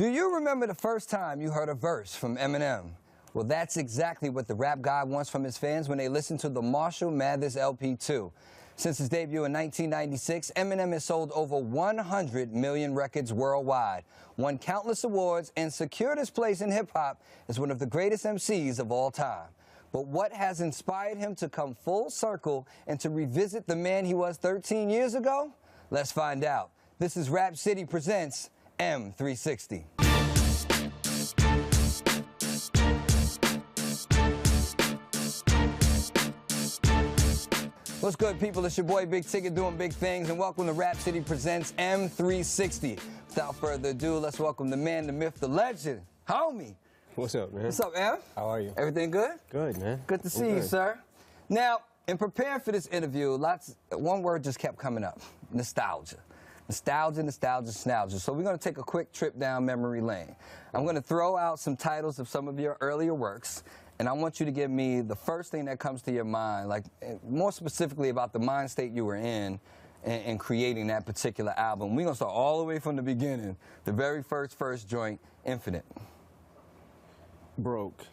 Do you remember the first time you heard a verse from Eminem? Well, that's exactly what the rap god wants from his fans when they listen to the Marshall Mathers LP 2. Since his debut in 1996, Eminem has sold over 100 million records worldwide, won countless awards, and secured his place in hip-hop as one of the greatest MCs of all time. But what has inspired him to come full circle and to revisit the man he was 13 years ago? Let's find out. This is Rap City Presents M360. What's good, people? It's your boy Big Tigger doing big things, and welcome to Rap City Presents M360. Without further ado, let's welcome the man, the myth, the legend, homie. What's up, man? What's up, Em? How are you? Everything good? Good, man. Good to see you, sir. Now, in preparing for this interview, one word just kept coming up: nostalgia. Nostalgia, nostalgia, nostalgia. So we're going to take a quick trip down memory lane. I'm going to throw out some titles of some of your earlier works, and I want you to give me the first thing that comes to your mind, like more specifically about the mind state you were in creating that particular album. We're going to start all the way from the beginning, the very first joint, Infinite. Broke.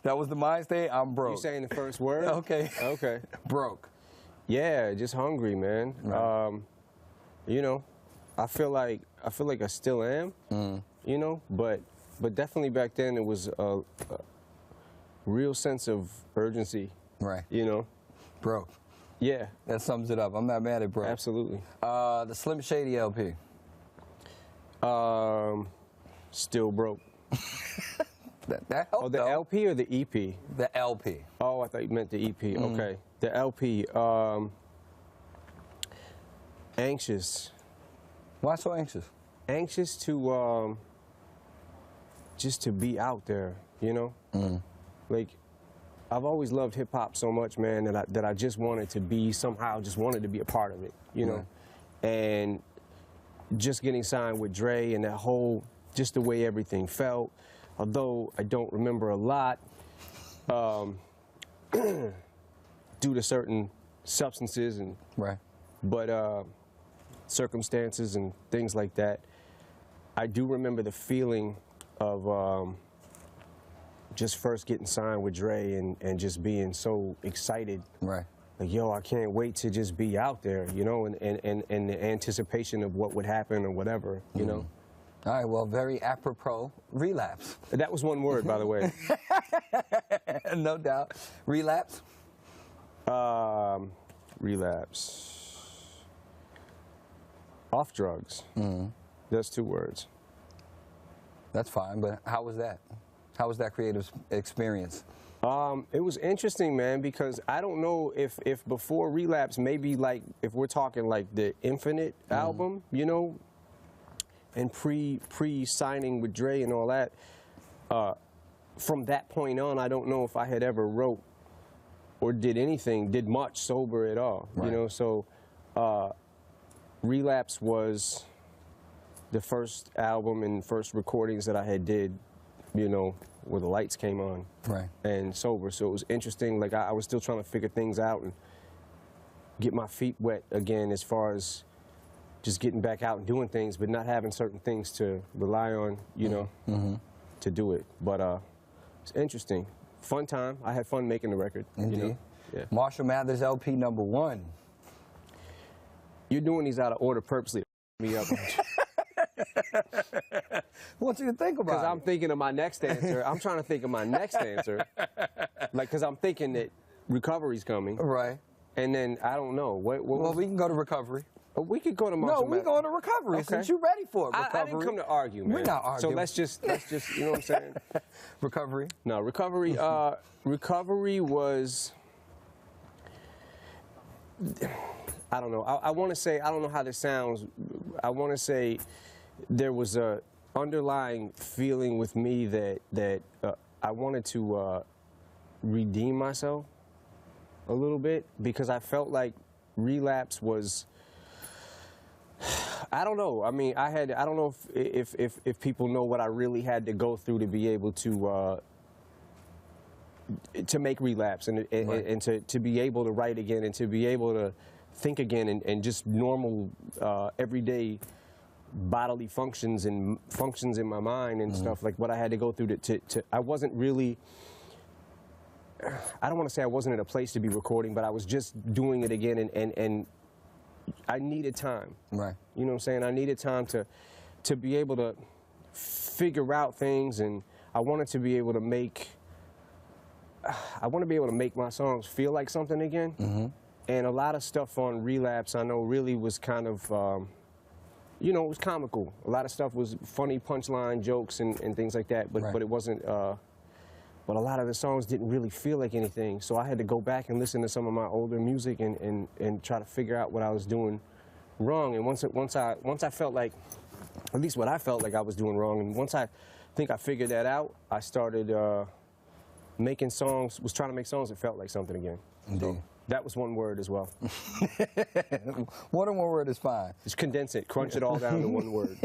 That was the mind state? I'm broke. You saying the first word? Okay. Okay. Broke. Yeah, just hungry, man. Right. You know, I feel like I still am. You know, but definitely back then it was a real sense of urgency. Right. You know. Broke. Yeah. That sums it up. I'm not mad at broke. Absolutely. The Slim Shady LP. Still broke. That helped. Oh, the LP or the EP? The LP. Oh, I thought you meant the EP. Okay. The LP. Anxious. Why so anxious? Anxious to just to be out there, you know? Like, I've always loved hip hop so much, man, that I just wanted to be just wanted to be a part of it, you know? And just getting signed with Dre and that whole, just the way everything felt, although I don't remember a lot, due to certain substances and circumstances and things like that. I do remember the feeling of just first getting signed with Dre and just being so excited. Right. Like, yo, I can't wait to just be out there, you know, and the anticipation of what would happen or whatever, you know. All right, well, very apropos, relapse. That was one word, by the way. No doubt. Relapse? Relapse. Off drugs. That's 2 words. That's fine, but how was that? How was that creative experience? It was interesting, man, because I don't know if before Relapse, maybe like if we're talking like the Infinite album, you know, and pre-signing with Dre and all that, from that point on, I don't know if I had ever wrote or did much sober at all, you know, so Relapse was the first album and first recordings that I had did, you know, where the lights came on and sober, so it was interesting. Like, I was still trying to figure things out and get my feet wet again as far as just getting back out and doing things, but not having certain things to rely on, you know, to do it. But it's interesting. Fun time. I had fun making the record. Indeed. You know? Yeah. Marshall Mathers LP #1. You're doing these out of order purposely to me up. I want you to think about it. Because I'm thinking of my next answer. I'm trying to think of my next answer. Like, because I'm thinking that Recovery's coming. Right. And then, I don't know. Well, we can go to Recovery. We could go to Marshall Mathers. No, we go to Recovery since you're ready for it. Recovery. I didn't come to argue, man. We're not arguing. So let's just, you know what I'm saying? Recovery. No, Recovery. Recovery was, I don't know. I want to say, I don't know how this sounds. I want to say there was a underlying feeling with me that I wanted to redeem myself a little bit, because I felt like Relapse was, I don't know. I mean, I don't know if people know what I really had to go through to be able to make Relapse and to be able to write again and to be able to think again and just normal everyday bodily functions and functions in my mind and stuff, like what I had to go through to I wasn't really, I don't want to say I wasn't in a place to be recording, but I was just doing it again, and I needed time. Right. You know what I'm saying? I needed time to be able to figure out things, and I wanted to be able to make, my songs feel like something again. And a lot of stuff on Relapse, I know, really was kind of, you know, it was comical. A lot of stuff was funny punchline jokes and things like that, but it wasn't, but a lot of the songs didn't really feel like anything. So I had to go back and listen to some of my older music and try to figure out what I was doing wrong. And once I felt like, at least what I felt like I was doing wrong, and once I think I figured that out, I started making songs, was trying to make songs that felt like something again. Indeed. So that was one word as well. More than one word is fine. Just condense it, crunch it all down to one word.